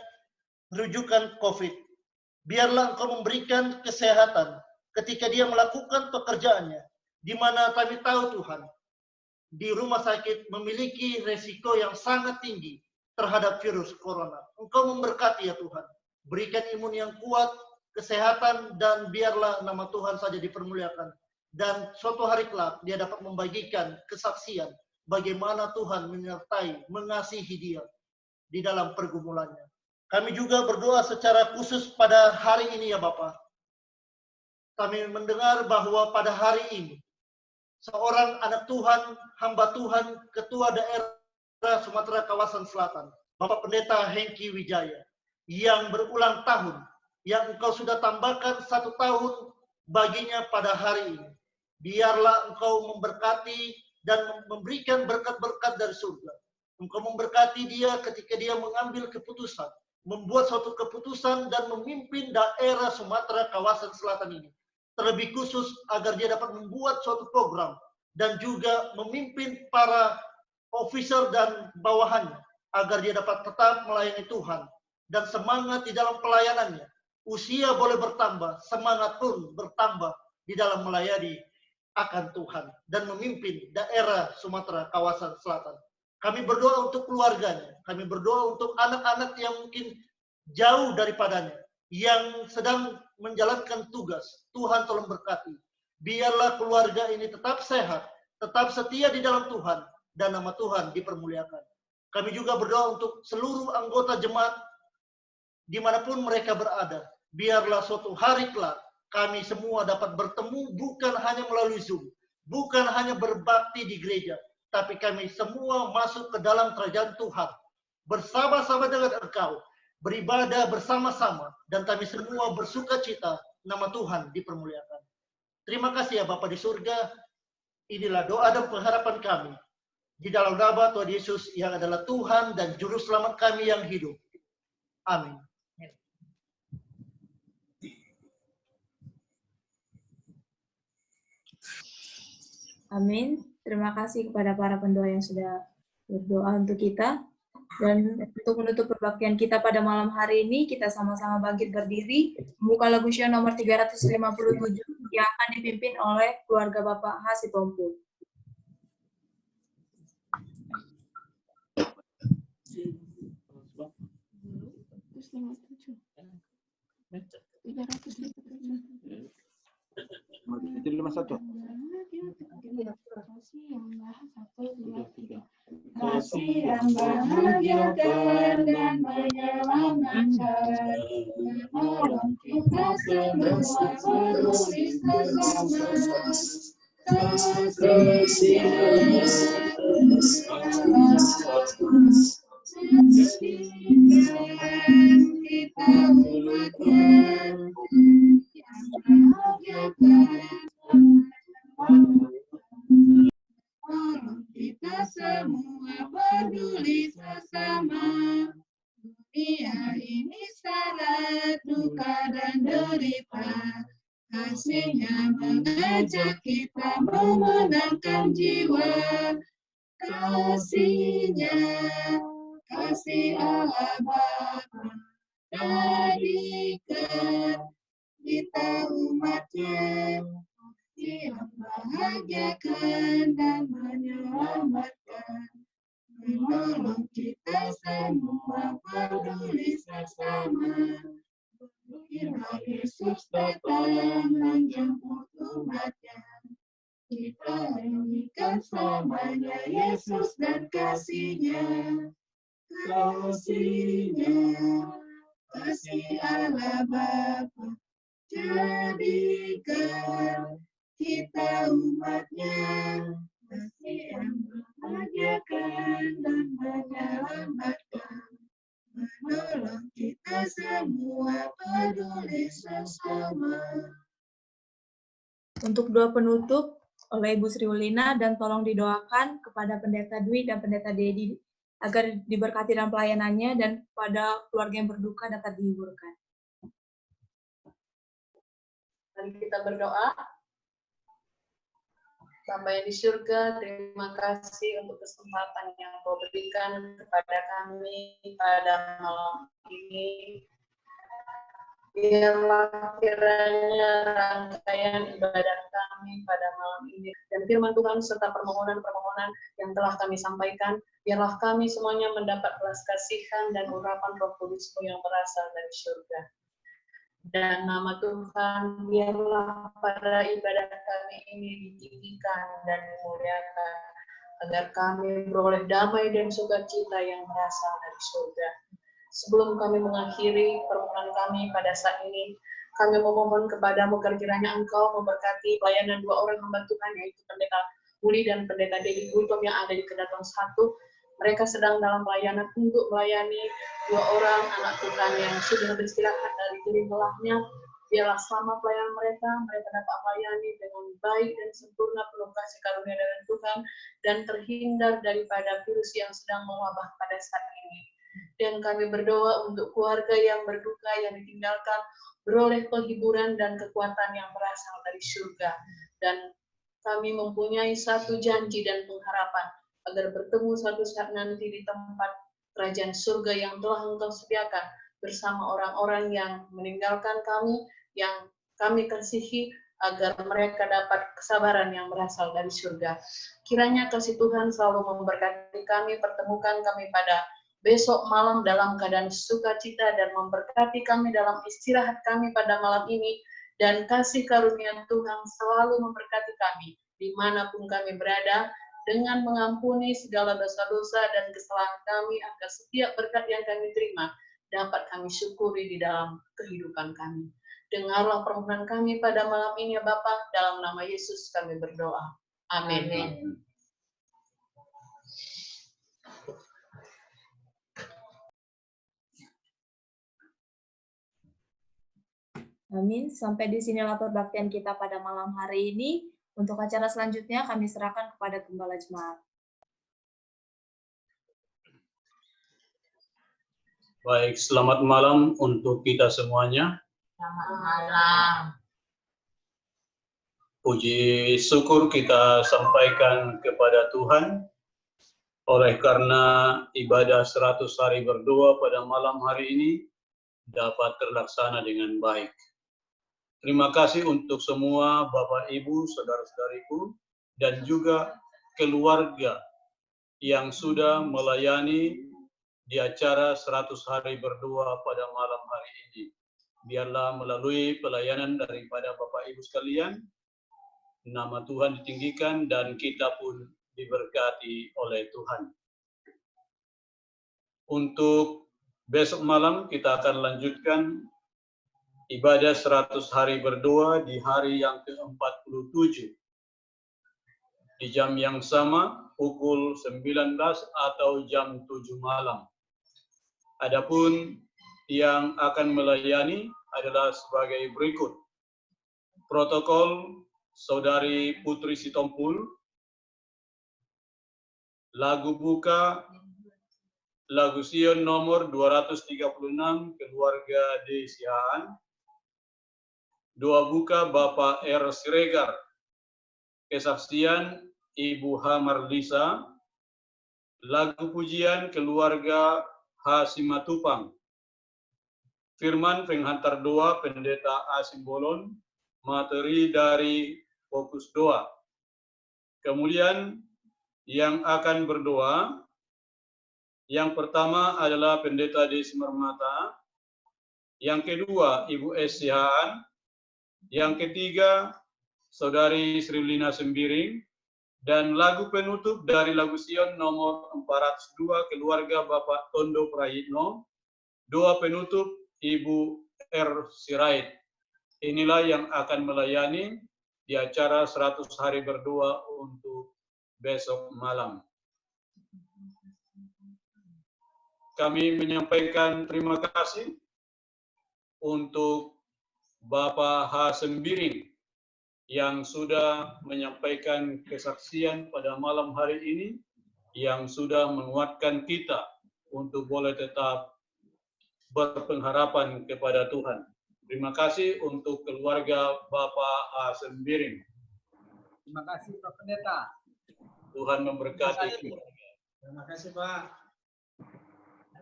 S11: rujukan COVID. Biarlah Engkau memberikan kesehatan ketika dia melakukan pekerjaannya, di mana kami tahu Tuhan, di rumah sakit memiliki resiko yang sangat tinggi terhadap virus corona. Engkau memberkati ya Tuhan. Berikan imun yang kuat, kesehatan, dan biarlah nama Tuhan saja dipermuliakan. Dan suatu hari kelak dia dapat membagikan kesaksian bagaimana Tuhan menyertai, mengasihi dia di dalam pergumulannya. Kami juga berdoa secara khusus pada hari ini ya Bapak. Kami mendengar bahwa pada hari ini seorang anak Tuhan, hamba Tuhan, Ketua Daerah Sumatera Kawasan Selatan, Bapak Pendeta Hengki Wijaya, yang berulang tahun, yang Engkau sudah tambahkan 1 tahun baginya pada hari ini. Biarlah Engkau memberkati dan memberikan berkat-berkat dari surga. Engkau memberkati dia ketika dia mengambil keputusan, membuat suatu keputusan dan memimpin daerah Sumatera Kawasan Selatan ini. Terlebih khusus agar dia dapat membuat suatu program dan juga memimpin para officer dan bawahannya agar dia dapat tetap melayani Tuhan dan semangat di dalam pelayanannya. Usia boleh bertambah, semangat pun bertambah di dalam melayani akan Tuhan dan memimpin daerah Sumatera kawasan selatan. Kami berdoa untuk keluarganya, kami berdoa untuk anak-anak yang mungkin jauh daripadanya, yang sedang menjalankan tugas. Tuhan tolong berkati. Biarlah keluarga ini tetap sehat, tetap setia di dalam Tuhan, dan nama Tuhan dipermuliakan. Kami juga berdoa untuk seluruh anggota jemaat dimanapun mereka berada. Biarlah suatu hari kelak kami semua dapat bertemu bukan hanya melalui Zoom, bukan hanya berbakti di gereja, tapi kami semua masuk ke dalam kerajaan Tuhan, bersama-sama dengan Engkau, beribadah bersama-sama, dan kami semua bersuka cita, nama Tuhan dipermuliakan. Terima kasih ya Bapa di surga, inilah doa dan pengharapan kami. Di dalam nama Tuhan Yesus yang adalah Tuhan dan Juru Selamat kami yang hidup. Amin.
S1: Amin. Terima kasih kepada para pendoa yang sudah berdoa untuk kita. Dan untuk menutup perbaktian kita pada malam hari ini, kita sama-sama bangkit berdiri, membuka lagu Syiar nomor 357 yang akan dipimpin oleh keluarga Bapak Hasitompu.
S12: Itu 51.
S4: Kasih yang bahagiakan dan menyelamatkan, menolong kita semua peduli sesama. Kasih kita umatnya yang bahagiakan, menolong kita semua peduli sesama. Dunia ini syarat duka dan derita, kasihnya mengajak kita memenangkan jiwa. Kasihnya, kasih Allah Bapa, jadikan kita umatnya yang bahagiakan dan menyelamatkan, menolong kita semua peduli sesama. Bila Yesus datang menjemput umatnya, kita nyanyikan selamanya Yesus dan kasihnya. Kasihnya, kasih Allah Bapa, jadikan kita umatnya, kasih yang membahagiakan dan menyelamatkan, menolong kita semua peduli sesama.
S1: Untuk doa penutup oleh Ibu Sri Ulina, dan tolong didoakan kepada Pendeta Dwi dan Pendeta Dedi agar diberkati dalam pelayanannya dan pada keluarga yang berduka dapat dihiburkan.
S13: Mari kita berdoa. Bapa yang di surga, terima kasih untuk kesempatan yang Kau berikan kepada kami pada malam ini. Biarlah kiranya rangkaian ibadah kami pada malam ini dan firman Tuhan serta permohonan-permohonan yang telah kami sampaikan, biarlah kami semuanya mendapat belas kasihan dan urapan Roh Kudus yang berasal dari surga. Dan nama Tuhan, biarlah pada ibadah kami ini ditinggikan dan dimuliakan, agar kami beroleh damai dan sukacita yang berasal dari surga. Sebelum kami mengakhiri permohonan kami pada saat ini, kami memohon kepadamu kiranya Engkau memberkati pelayanan dua orang hamba Tuhan, yaitu Pendeta Uli dan Pendeta Dedi Gultom yang ada di Kedaton 1. Mereka sedang dalam pelayanan untuk melayani dua orang anak Tuhan yang sudah beristirahat dari jerih lelahnya. Biarlah selama pelayanan mereka dapat melayani dengan baik dan sempurna penuh kasih karunia dari Tuhan dan terhindar daripada virus yang sedang mewabah pada saat ini. Dan kami berdoa untuk keluarga yang berduka, yang ditinggalkan, beroleh penghiburan dan kekuatan yang berasal dari surga. Dan kami mempunyai satu janji dan pengharapan, agar bertemu suatu saat nanti di tempat kerajaan surga yang telah Engkau sediakan, bersama orang-orang yang meninggalkan kami, yang kami kasihi, agar mereka dapat kesabaran yang berasal dari surga. Kiranya kasih Tuhan selalu memberkati kami, pertemukan kami pada besok malam dalam keadaan sukacita dan memberkati kami dalam istirahat kami pada malam ini, dan kasih karunia Tuhan selalu memberkati kami dimanapun kami berada, dengan mengampuni segala dosa-dosa dan kesalahan kami, agar setiap berkat yang kami terima dapat kami syukuri di dalam kehidupan kami. Dengarlah permohonan kami pada malam ini ya Bapa, dalam nama Yesus kami berdoa. Amin.
S1: Amin. Sampai di sinilah perbaktian kita pada malam hari ini. Untuk acara selanjutnya kami serahkan kepada Gembala Jemaat.
S3: Baik, selamat malam untuk kita semuanya.
S2: Selamat malam.
S3: Puji syukur kita sampaikan kepada Tuhan oleh karena ibadah 100 hari berdoa pada malam hari ini dapat terlaksana dengan baik. Terima kasih untuk semua Bapak, Ibu, saudara-saudariku, dan juga keluarga yang sudah melayani di acara 100 hari berdoa pada malam hari ini. Biarlah melalui pelayanan daripada Bapak Ibu sekalian, nama Tuhan ditinggikan dan kita pun diberkati oleh Tuhan. Untuk besok malam kita akan lanjutkan ibadah 100 hari berdoa di hari yang ke-47. Di jam yang sama, pukul 19 atau jam 7 malam. Adapun yang akan melayani adalah sebagai berikut. Protokol Saudari Putri Sitompul, lagu buka, lagu Sion nomor 236, keluarga D. Sihaan. Doa buka Bapak R. Siregar, kesaksian Ibu H. Marlisa, lagu pujian keluarga H. Simatupang, firman penghantar doa Pendeta A. Simbolon, materi dari fokus doa. Kemudian yang akan berdoa, yang pertama adalah Pendeta D. Simarmata, yang kedua Ibu S. Sihaan, yang ketiga Saudari Srilina Sembiring, dan lagu penutup dari lagu Sion nomor 402 keluarga Bapak Tondo Prayitno, doa penutup Ibu R. Sirait. Inilah yang akan melayani di acara 100 hari berdoa untuk besok malam. Kami menyampaikan terima kasih untuk Bapak H. Sembiring yang sudah menyampaikan kesaksian pada malam hari ini, yang sudah menguatkan kita untuk boleh tetap berpengharapan kepada Tuhan. Terima kasih untuk keluarga Bapak A. Sembiring.
S6: Terima kasih Pak Pendeta.
S3: Tuhan memberkati.
S6: Terima kasih Pak.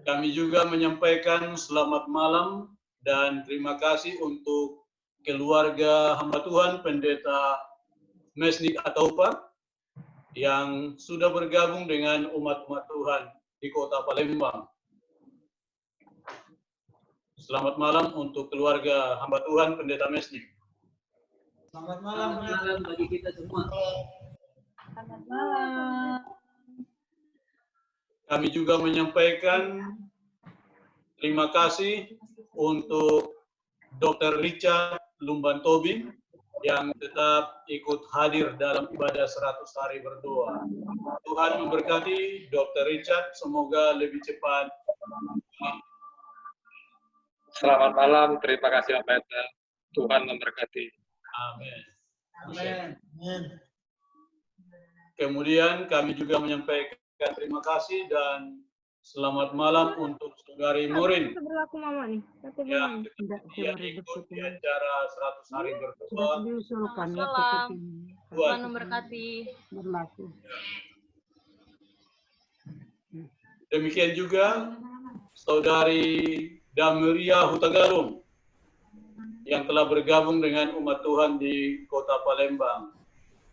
S3: Kami juga menyampaikan selamat malam dan terima kasih untuk keluarga hamba Tuhan Pendeta Mesnik Ataupa yang sudah bergabung dengan umat-umat Tuhan di Kota Palembang. Selamat malam untuk keluarga hamba Tuhan Pendeta Mesnik.
S6: Selamat malam bagi kita semua.
S1: Selamat malam.
S3: Kami juga menyampaikan terima kasih untuk Dr. Richard Lumban Tobing yang tetap ikut hadir dalam ibadah 100 hari berdoa. Tuhan memberkati Dr. Richard, semoga lebih cepat.
S12: Selamat malam, terima kasih Pak Pendeta. Tuhan memberkati.
S3: Amin.
S6: Amin.
S3: Kemudian kami juga menyampaikan terima kasih dan selamat malam untuk Saudari Morin
S14: Berlaku mama nih.
S3: yang ikut di acara 100 hari berdoa.
S14: Salam. Tuhan memberkati.
S8: Berlaku.
S3: Demikian juga Saudari Damiria Hutagalung yang telah bergabung dengan umat Tuhan di Kota Palembang.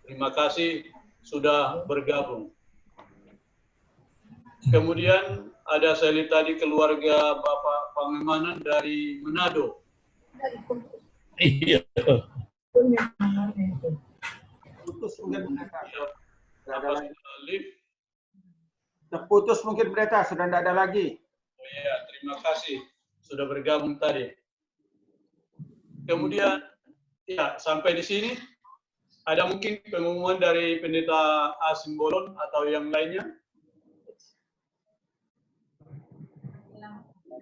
S3: Terima kasih sudah bergabung. Kemudian ada saya lihat tadi keluarga Bapak Pangemanan dari Manado.
S15: Iya.
S16: Putus mungkin pendeta.
S3: Terputus mungkin pendeta, sudah tidak ada lagi. Oh iya, terima kasih sudah bergabung tadi. Kemudian ya sampai di sini ada mungkin pengumuman dari pendeta Asimbolon atau yang lainnya.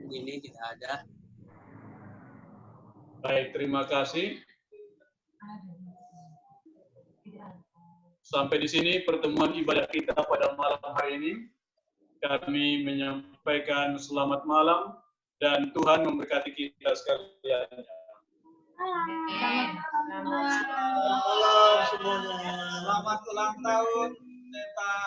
S15: Ini tidak ada.
S3: Baik, terima kasih. Sampai di sini pertemuan ibadah kita pada malam hari ini. Kami menyampaikan selamat malam dan Tuhan memberkati kita sekalian.
S11: Selamat malam semuanya.
S16: Selamat ulang tahun, Pendeta.